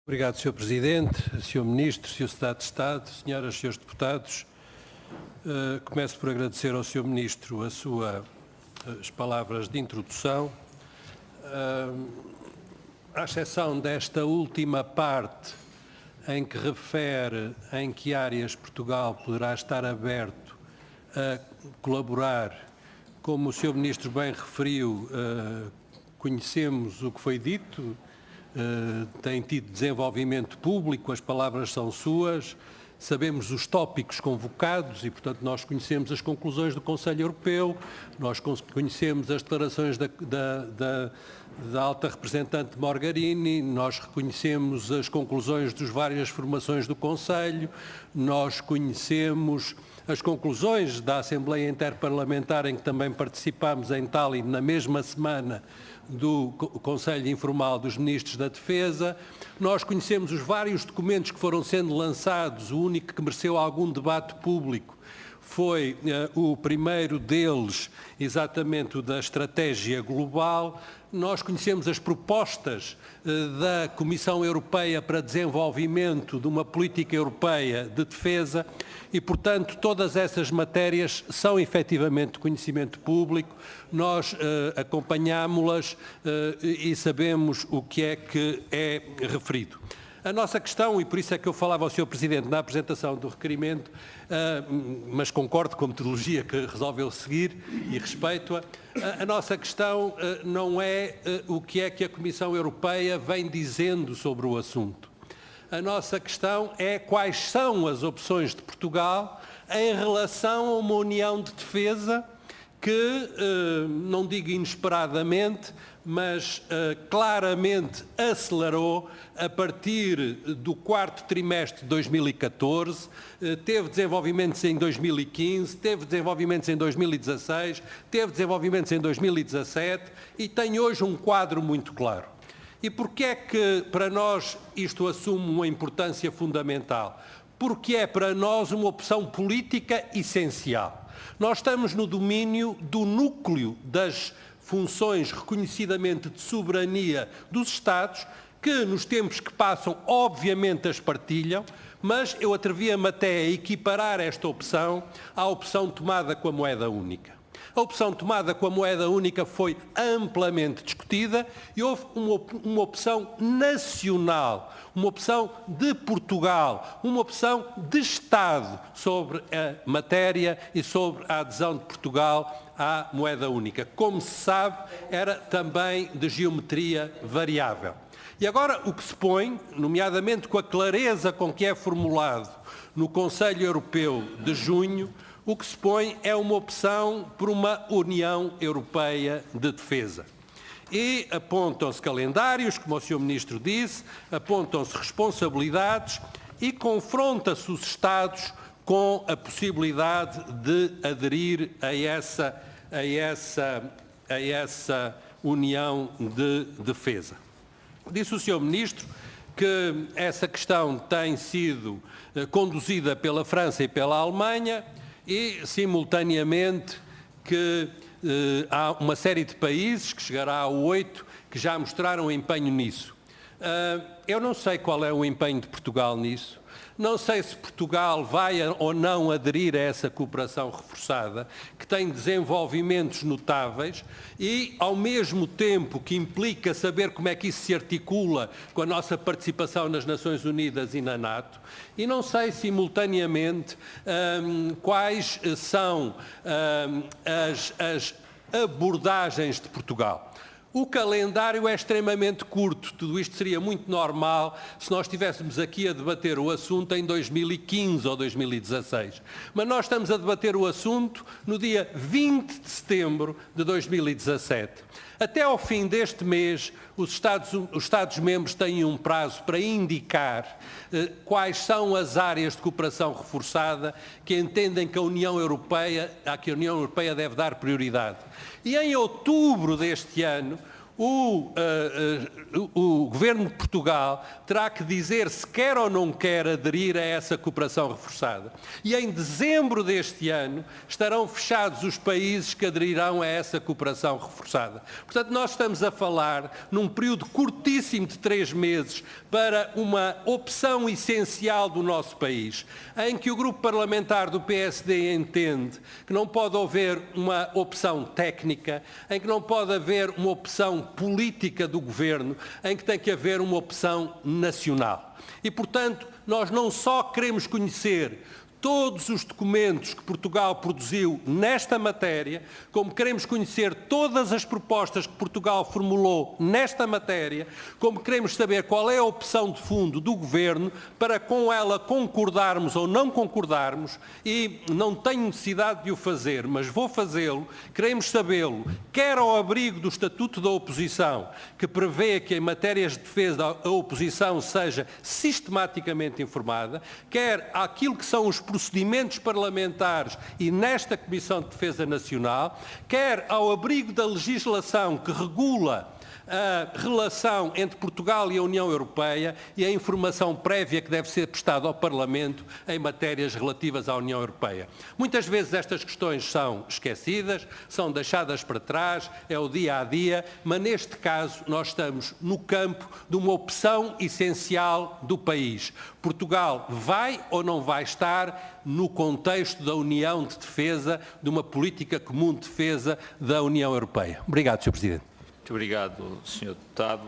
Obrigado, Sr. Presidente, Sr. Ministro, Sr. Secretário de Estado, Senhoras e Srs. Deputados. Começo por agradecer ao Sr. Ministro as palavras de introdução. À exceção desta última parte, em que refere em que áreas Portugal poderá estar aberto a colaborar, como o Sr. Ministro bem referiu, conhecemos o que foi dito. Tem tido desenvolvimento público, as palavras são suas, sabemos os tópicos convocados e, portanto, nós conhecemos as conclusões do Conselho Europeu, nós conhecemos as declarações da alta representante Mogherini, nós reconhecemos as conclusões das várias formações do Conselho, nós conhecemos as conclusões da Assembleia Interparlamentar, em que também participámos em Tallinn na mesma semana do Conselho Informal dos Ministros da Defesa. Nós conhecemos os vários documentos que foram sendo lançados. O único que mereceu algum debate público foi o primeiro deles, exatamente o da estratégia global. Nós conhecemos as propostas da Comissão Europeia para desenvolvimento de uma política europeia de defesa e, portanto, todas essas matérias são efetivamente de conhecimento público. Nós acompanhámo-las e sabemos o que é referido. A nossa questão, e por isso é que eu falava ao Sr. Presidente na apresentação do requerimento, mas concordo com a metodologia que resolveu seguir e respeito-a, a nossa questão não é o que é que a Comissão Europeia vem dizendo sobre o assunto. A nossa questão é quais são as opções de Portugal em relação a uma união de defesa que, não digo inesperadamente, mas claramente acelerou a partir do quarto trimestre de 2014, teve desenvolvimentos em 2015, teve desenvolvimentos em 2016, teve desenvolvimentos em 2017 e tem hoje um quadro muito claro. E porquê é que para nós isto assume uma importância fundamental? Porque é para nós uma opção política essencial. Nós estamos no domínio do núcleo das funções reconhecidamente de soberania dos Estados, que nos tempos que passam obviamente as partilham, mas eu atrevia-me até a equiparar esta opção à opção tomada com a moeda única. A opção tomada com a moeda única foi amplamente discutida e houve uma opção nacional, uma opção de Portugal, uma opção de Estado sobre a matéria e sobre a adesão de Portugal à moeda única. Como se sabe, era também de geometria variável. E agora o que se põe, nomeadamente com a clareza com que é formulado no Conselho Europeu de junho, o que se põe é uma opção por uma União Europeia de Defesa. E apontam-se calendários, como o Sr. Ministro disse, apontam-se responsabilidades e confronta-se os Estados com a possibilidade de aderir a essa União de Defesa. Disse o Sr. Ministro que essa questão tem sido conduzida pela França e pela Alemanha, e, simultaneamente, que há uma série de países, que chegará a 8, que já mostraram empenho nisso. Eu não sei qual é o empenho de Portugal nisso. Não sei se Portugal vai ou não aderir a essa cooperação reforçada, que tem desenvolvimentos notáveis e, ao mesmo tempo que implica saber como é que isso se articula com a nossa participação nas Nações Unidas e na NATO, e não sei, simultaneamente, quais são as abordagens de Portugal. O calendário é extremamente curto, tudo isto seria muito normal se nós estivéssemos aqui a debater o assunto em 2015 ou 2016. Mas nós estamos a debater o assunto no dia 20 de setembro de 2017. Até ao fim deste mês, os Estados-membros têm um prazo para indicar quais são as áreas de cooperação reforçada que entendem que a União Europeia deve dar prioridade. E em outubro deste ano, o Governo de Portugal terá que dizer se quer ou não quer aderir a essa cooperação reforçada. E em dezembro deste ano estarão fechados os países que aderirão a essa cooperação reforçada. Portanto, nós estamos a falar num período curtíssimo de 3 meses para uma opção essencial do nosso país, em que o grupo parlamentar do PSD entende que não pode haver uma opção técnica, em que não pode haver uma opção política do Governo, em que tem que haver uma opção nacional. E, portanto, nós não só queremos conhecer todos os documentos que Portugal produziu nesta matéria, como queremos conhecer todas as propostas que Portugal formulou nesta matéria, como queremos saber qual é a opção de fundo do Governo para com ela concordarmos ou não concordarmos, e não tenho necessidade de o fazer, mas vou fazê-lo, queremos sabê-lo, quer ao abrigo do Estatuto da Oposição, que prevê que em matérias de defesa a oposição seja sistematicamente informada, quer aquilo que são os procedimentos parlamentares e nesta Comissão de Defesa Nacional, quer ao abrigo da legislação que regula a relação entre Portugal e a União Europeia e a informação prévia que deve ser prestada ao Parlamento em matérias relativas à União Europeia. Muitas vezes estas questões são esquecidas, são deixadas para trás, é o dia a dia, mas neste caso nós estamos no campo de uma opção essencial do país. Portugal vai ou não vai estar no contexto da União de Defesa, de uma política comum de defesa da União Europeia. Obrigado, Sr. Presidente. Muito obrigado, Sr. Deputado.